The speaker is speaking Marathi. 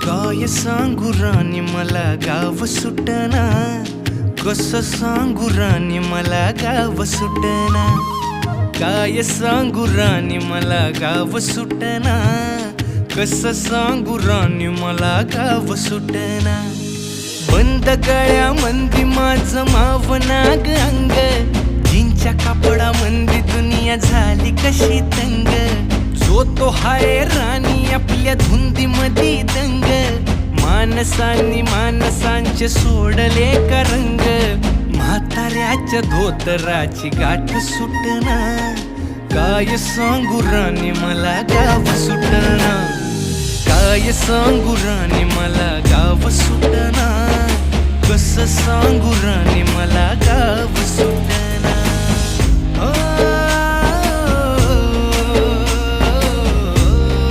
काय सांगू राणी मला गाव सुटना, कसं सांगू राणी मला गाव सुटना. काय सांगू राणी मला गाव सुटना, कसं सांगू राणी मला गाव सुटना. बंद गळ्यामंदी माझं मावनाग अंग, जीनच्या कापडामंदी दुनिया झाली कशी तंग. जो तो हाय राणी आपल्या धुंदीमधी दंग, माणसांनी माणसांचे सोडले का रंग. म्हाताऱ्याच्या धोतराची गाठ सुटना, काय सांगू राणी मला गाव सुटना. काय सांगू राणी मला गाव सुटना, कसं सांगू राणी मला गाव सुटना.